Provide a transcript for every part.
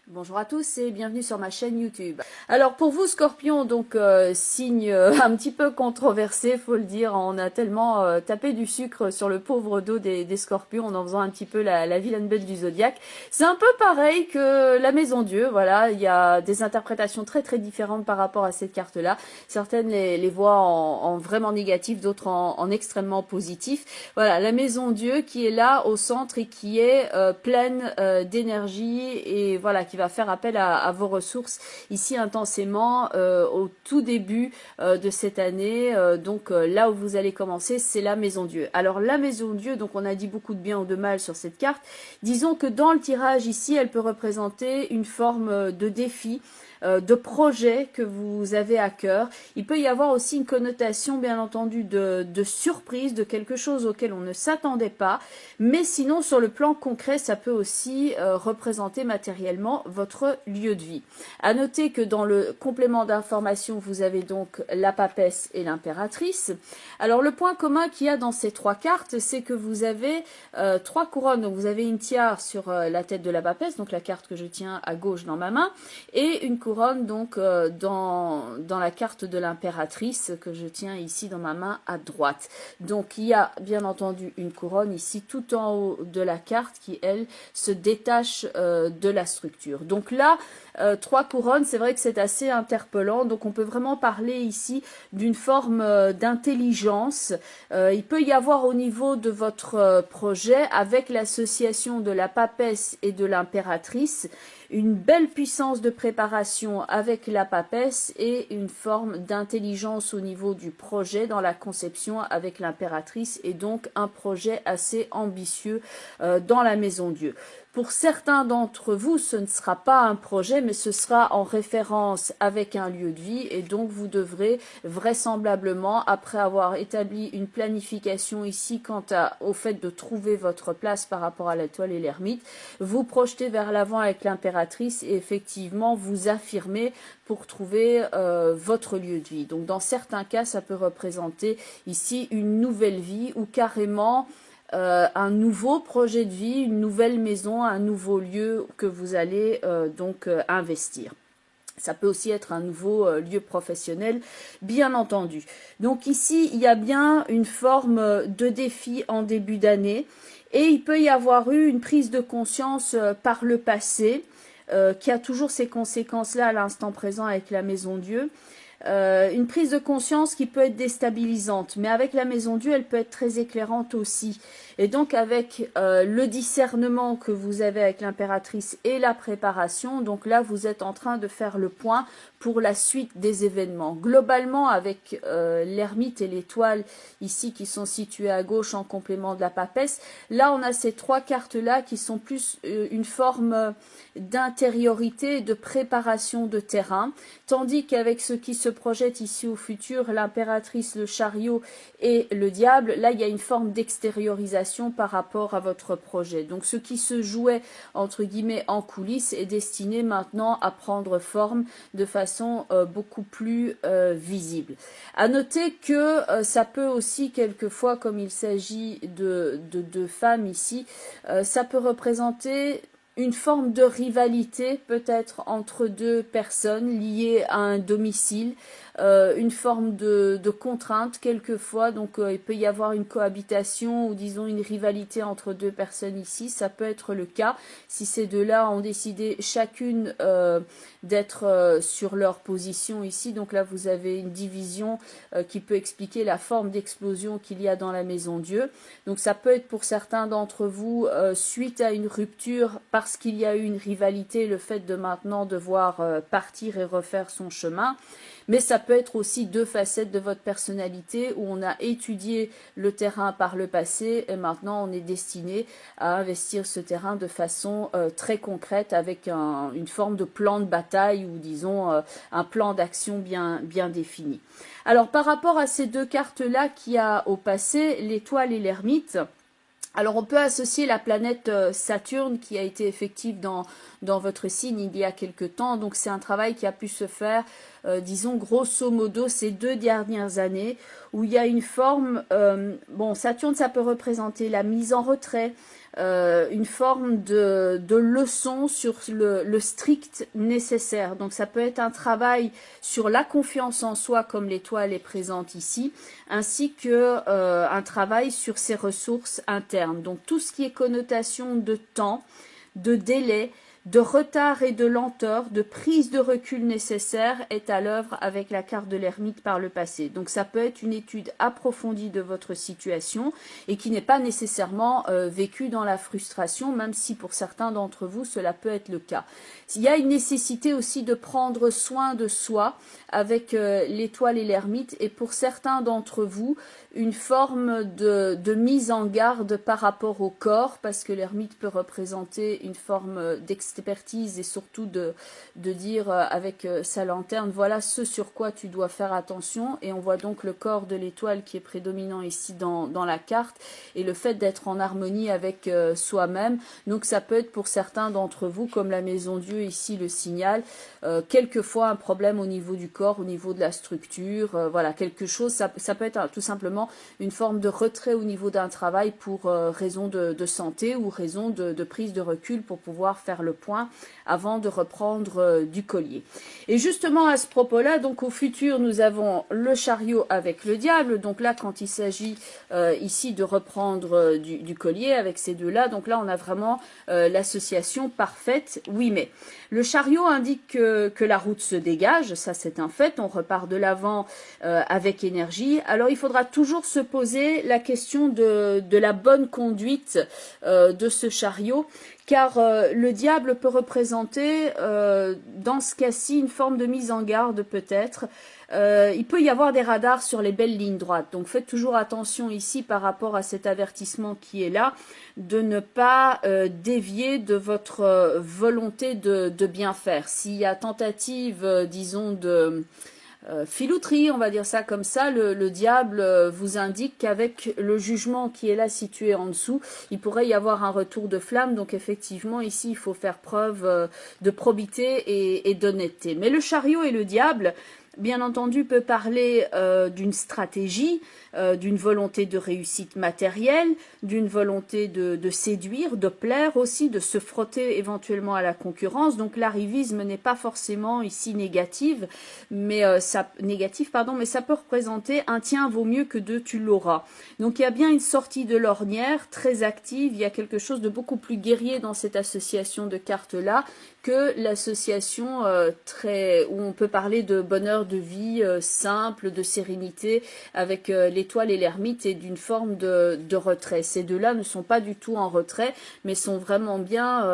Bonjour à tous et bienvenue sur ma chaîne YouTube. Alors pour vous Scorpion, donc signe un petit peu controversé, faut le dire, on a tellement tapé du sucre sur le pauvre dos des Scorpions en faisant un petit peu la vilaine bête du zodiaque. C'est un peu pareil que la Maison Dieu, voilà, il y a des interprétations très différentes par rapport à cette carte-là. Certaines les voient en vraiment négatif, d'autres en extrêmement positif. Voilà, la Maison Dieu qui est là au centre et qui est pleine d'énergie et voilà, qui va faire appel à vos ressources ici intensément au tout début de cette année. Donc là où vous allez commencer, c'est la Maison Dieu. Alors la Maison Dieu, donc on a dit beaucoup de bien ou de mal sur cette carte. Disons que dans le tirage ici, elle peut représenter une forme de défi, de projet que vous avez à cœur. Il peut y avoir aussi une connotation, bien entendu, de surprise, de quelque chose auquel on ne s'attendait pas. Mais sinon, sur le plan concret, ça peut aussi représenter matériellement votre lieu de vie. À noter que dans le complément d'information, vous avez donc la papesse et l'impératrice. Alors, le point commun qu'il y a dans ces trois cartes, c'est que vous avez trois couronnes. Donc, vous avez une tiare sur la tête de la papesse, donc la carte que je tiens à gauche dans ma main, et une couronne donc dans la carte de l'impératrice que je tiens ici dans ma main à droite. Donc il y a bien entendu une couronne ici tout en haut de la carte qui elle se détache de la structure. Donc là trois couronnes, c'est vrai que c'est assez interpellant, donc on peut vraiment parler ici d'une forme d'intelligence. Il peut y avoir au niveau de votre projet, avec l'association de la papesse et de l'impératrice, une belle puissance de préparation avec la papesse et une forme d'intelligence au niveau du projet dans la conception avec l'impératrice et donc un projet assez ambitieux dans la Maison Dieu. Pour certains d'entre vous, ce ne sera pas un projet, mais ce sera en référence avec un lieu de vie et donc vous devrez vraisemblablement, après avoir établi une planification ici quant au fait de trouver votre place par rapport à l'étoile et l'ermite, vous projeter vers l'avant avec l'impératrice et effectivement vous affirmer pour trouver votre lieu de vie. Donc dans certains cas, ça peut représenter ici une nouvelle vie ou carrément un nouveau projet de vie, une nouvelle maison, un nouveau lieu que vous allez investir. Ça peut aussi être un nouveau lieu professionnel, bien entendu. Donc ici, il y a bien une forme de défi en début d'année et il peut y avoir eu une prise de conscience par le passé qui a toujours ces conséquences-là à l'instant présent avec la Maison Dieu. Une prise de conscience qui peut être déstabilisante, mais avec la Maison Dieu, elle peut être très éclairante aussi. Et donc avec le discernement que vous avez avec l'impératrice et la préparation, donc là vous êtes en train de faire le point pour la suite des événements. Globalement avec l'ermite et l'étoile ici qui sont situées à gauche en complément de la papesse, là on a ces trois cartes-là qui sont plus une forme d'intériorité, de préparation de terrain, tandis qu'avec ce qui se projette ici au futur, l'impératrice, le chariot et le diable, là il y a une forme d'extériorisation par rapport à votre projet. Donc ce qui se jouait entre guillemets en coulisses est destiné maintenant à prendre forme de façon beaucoup plus visible. À noter que ça peut aussi quelquefois, comme il s'agit de femmes ici, ça peut représenter une forme de rivalité peut-être entre deux personnes liées à un domicile, une forme de contrainte quelquefois, donc il peut y avoir une cohabitation ou disons une rivalité entre deux personnes ici, ça peut être le cas si ces deux-là ont décidé chacune d'être sur leur position ici, donc là vous avez une division qui peut expliquer la forme d'explosion qu'il y a dans la Maison Dieu, donc ça peut être pour certains d'entre vous suite à une rupture parce qu'il y a eu une rivalité, le fait de maintenant devoir partir et refaire son chemin. Mais ça peut être aussi deux facettes de votre personnalité où on a étudié le terrain par le passé et maintenant on est destiné à investir ce terrain de façon très concrète avec une forme de plan de bataille ou disons un plan d'action bien défini. Alors par rapport à ces deux cartes-là qu'il y a au passé, l'étoile et l'ermite, alors on peut associer la planète Saturne qui a été effective dans votre signe il y a quelque temps. Donc c'est un travail qui a pu se faire, disons grosso modo, ces 2 dernières années où il y a une forme, bon Saturne ça peut représenter la mise en retrait, une forme de leçon sur le strict nécessaire. Donc ça peut être un travail sur la confiance en soi, comme l'étoile est présente ici, ainsi que un travail sur ses ressources internes. Donc tout ce qui est connotation de temps, de délai, de retard et de lenteur, de prise de recul nécessaire est à l'œuvre avec la carte de l'ermite par le passé. Donc ça peut être une étude approfondie de votre situation et qui n'est pas nécessairement vécue dans la frustration, même si pour certains d'entre vous cela peut être le cas. Il y a une nécessité aussi de prendre soin de soi avec l'étoile et l'ermite, et pour certains d'entre vous une forme de mise en garde par rapport au corps, parce que l'ermite peut représenter une forme d'expertise et surtout de dire avec sa lanterne, voilà ce sur quoi tu dois faire attention. Et on voit donc le corps de l'étoile qui est prédominant ici dans la carte, et le fait d'être en harmonie avec soi-même. Donc ça peut être pour certains d'entre vous, comme la maison Dieu ici le signale, quelquefois un problème au niveau du corps, au niveau de la structure, voilà, quelque chose, ça peut être tout simplement une forme de retrait au niveau d'un travail pour raison de santé ou raison de prise de recul pour pouvoir faire le point avant de reprendre du collier. Et justement à ce propos-là, donc au futur, nous avons le chariot avec le diable. Donc là, quand il s'agit ici de reprendre du collier avec ces deux-là, donc là, on a vraiment l'association parfaite, oui mais. Le chariot indique que la route se dégage, ça c'est un fait, on repart de l'avant avec énergie. Alors il faudra toujours se poser la question de la bonne conduite de ce chariot, car le diable peut représenter dans ce cas-ci une forme de mise en garde peut-être. Il peut y avoir des radars sur les belles lignes droites, donc faites toujours attention ici par rapport à cet avertissement qui est là, de ne pas dévier de votre volonté de bien faire. S'il y a tentative, disons, de filouterie, on va dire ça comme ça, le diable vous indique qu'avec le jugement qui est là situé en dessous, il pourrait y avoir un retour de flamme. Donc effectivement ici il faut faire preuve de probité et d'honnêteté. Mais le chariot et le diable, bien entendu, peut parler d'une stratégie, d'une volonté de réussite matérielle, d'une volonté de séduire, de plaire aussi, de se frotter éventuellement à la concurrence. Donc l'arrivisme n'est pas forcément ici négatif, mais ça peut représenter un tiens vaut mieux que deux tu l'auras. Donc il y a bien une sortie de l'ornière très active, il y a quelque chose de beaucoup plus guerrier dans cette association de cartes-là que l'association où on peut parler de bonheur de vie simple, de sérénité avec l'étoile et l'ermite, et d'une forme de retrait. Ces deux-là ne sont pas du tout en retrait, mais sont vraiment bien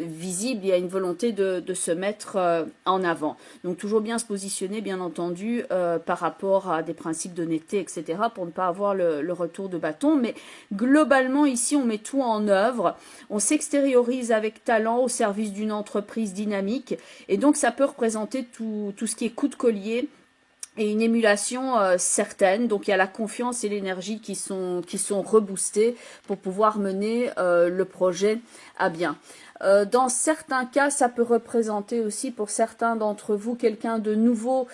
visibles. Il y a une volonté de se mettre en avant. Donc toujours bien se positionner, bien entendu, par rapport à des principes d'honnêteté, etc., pour ne pas avoir le retour de bâton. Mais globalement, ici, on met tout en œuvre. On s'extériorise avec talent au service d'une entreprise dynamique, et donc ça peut représenter tout ce qui est coup de collier et une émulation certaine. Donc il y a la confiance et l'énergie qui sont reboostées pour pouvoir mener le projet à bien. Dans certains cas, ça peut représenter aussi pour certains d'entre vous quelqu'un de nouveau,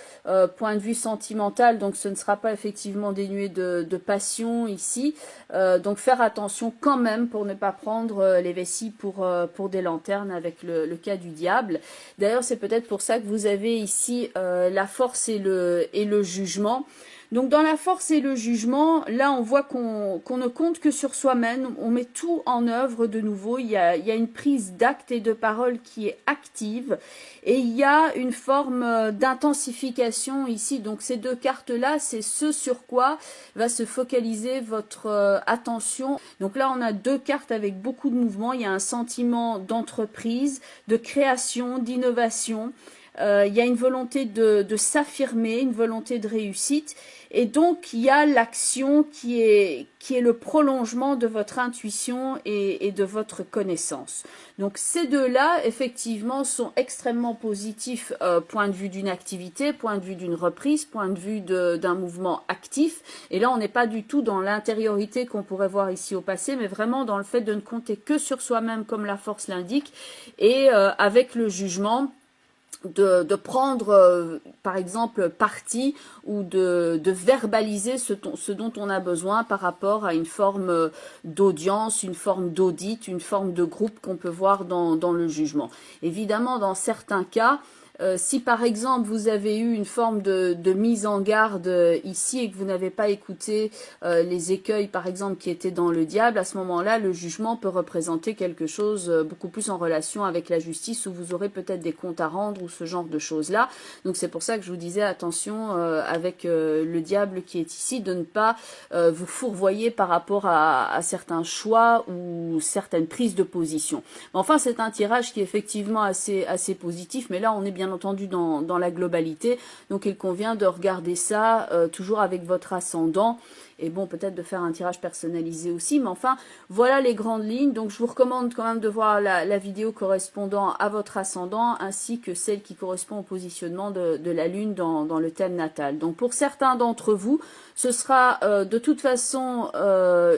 point de vue sentimental, donc ce ne sera pas effectivement dénué de passion ici. Donc faire attention quand même pour ne pas prendre les vessies pour des lanternes avec le cas du diable. D'ailleurs, c'est peut-être pour ça que vous avez ici la force et le jugement. Donc dans la force et le jugement, là on voit qu'on ne compte que sur soi-même, on met tout en œuvre de nouveau, il y a une prise d'acte et de parole qui est active, et il y a une forme d'intensification ici. Donc ces deux cartes-là, c'est ce sur quoi va se focaliser votre attention. Donc là on a deux cartes avec beaucoup de mouvement, il y a un sentiment d'entreprise, de création, d'innovation. Il y a une volonté de s'affirmer, une volonté de réussite, et donc il y a l'action qui est le prolongement de votre intuition et de votre connaissance. Donc ces deux-là, effectivement, sont extrêmement positifs, point de vue d'une activité, point de vue d'une reprise, point de vue d'un mouvement actif. Et là, on n'est pas du tout dans l'intériorité qu'on pourrait voir ici au passé, mais vraiment dans le fait de ne compter que sur soi-même, comme la force l'indique, et avec le jugement, de prendre par exemple parti ou de verbaliser ce dont on a besoin par rapport à une forme d'audience, une forme d'audit, une forme de groupe qu'on peut voir dans le jugement. Évidemment, dans certains cas, si par exemple vous avez eu une forme de mise en garde ici et que vous n'avez pas écouté les écueils par exemple qui étaient dans le diable, à ce moment-là le jugement peut représenter quelque chose beaucoup plus en relation avec la justice où vous aurez peut-être des comptes à rendre ou ce genre de choses-là. Donc c'est pour ça que je vous disais attention avec le diable qui est ici, de ne pas vous fourvoyer par rapport à certains choix ou certaines prises de position. Mais enfin c'est un tirage qui est effectivement assez positif, mais là on est bien entendu dans la globalité, donc il convient de regarder ça toujours avec votre ascendant, et bon peut-être de faire un tirage personnalisé aussi, mais enfin voilà les grandes lignes. Donc je vous recommande quand même de voir la vidéo correspondant à votre ascendant ainsi que celle qui correspond au positionnement de la lune dans le thème natal. Donc pour certains d'entre vous ce sera de toute façon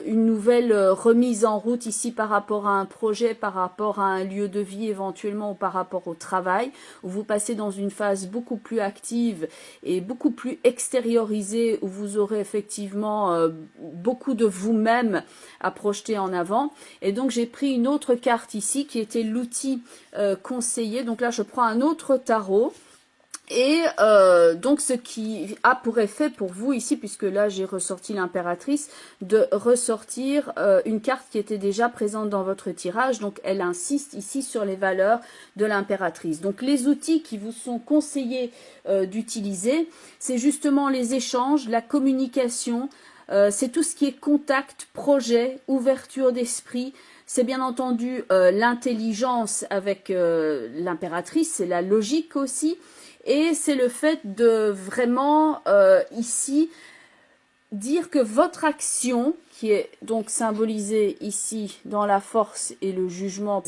une nouvelle remise en route ici par rapport à un projet, par rapport à un lieu de vie éventuellement ou par rapport au travail, où vous passez dans une phase beaucoup plus active et beaucoup plus extériorisée, où vous aurez effectivement beaucoup de vous-même à projeter en avant. Et donc j'ai pris une autre carte ici qui était l'outil conseillé. Donc là je prends un autre tarot. Et donc ce qui a pour effet pour vous ici, puisque là j'ai ressorti l'impératrice, de ressortir une carte qui était déjà présente dans votre tirage. Donc elle insiste ici sur les valeurs de l'impératrice. Donc les outils qui vous sont conseillés d'utiliser, c'est justement les échanges, la communication, c'est tout ce qui est contact, projet, ouverture d'esprit. C'est bien entendu l'intelligence avec l'impératrice, c'est la logique aussi. Et c'est le fait de vraiment ici dire que votre action, qui est donc symbolisée ici dans la force et le jugement,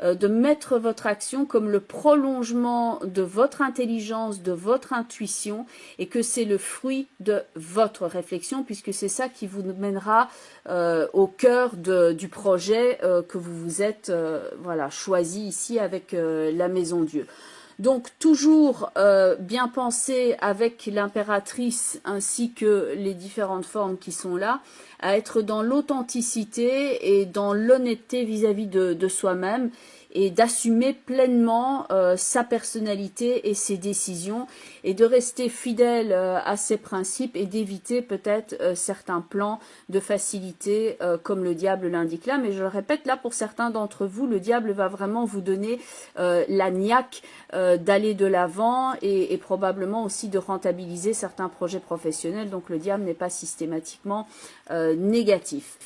de mettre votre action comme le prolongement de votre intelligence, de votre intuition, et que c'est le fruit de votre réflexion, puisque c'est ça qui vous mènera au cœur du projet que vous vous êtes voilà, choisi ici avec la Maison Dieu. Donc toujours bien penser avec l'impératrice ainsi que les différentes formes qui sont là, à être dans l'authenticité et dans l'honnêteté vis-à-vis de soi-même et d'assumer pleinement sa personnalité et ses décisions et de rester fidèle à ses principes et d'éviter peut-être certains plans de facilité comme le diable l'indique là. Mais je le répète, là pour certains d'entre vous, le diable va vraiment vous donner la niaque d'aller de l'avant et probablement aussi de rentabiliser certains projets professionnels. Donc le diable n'est pas systématiquement négatif.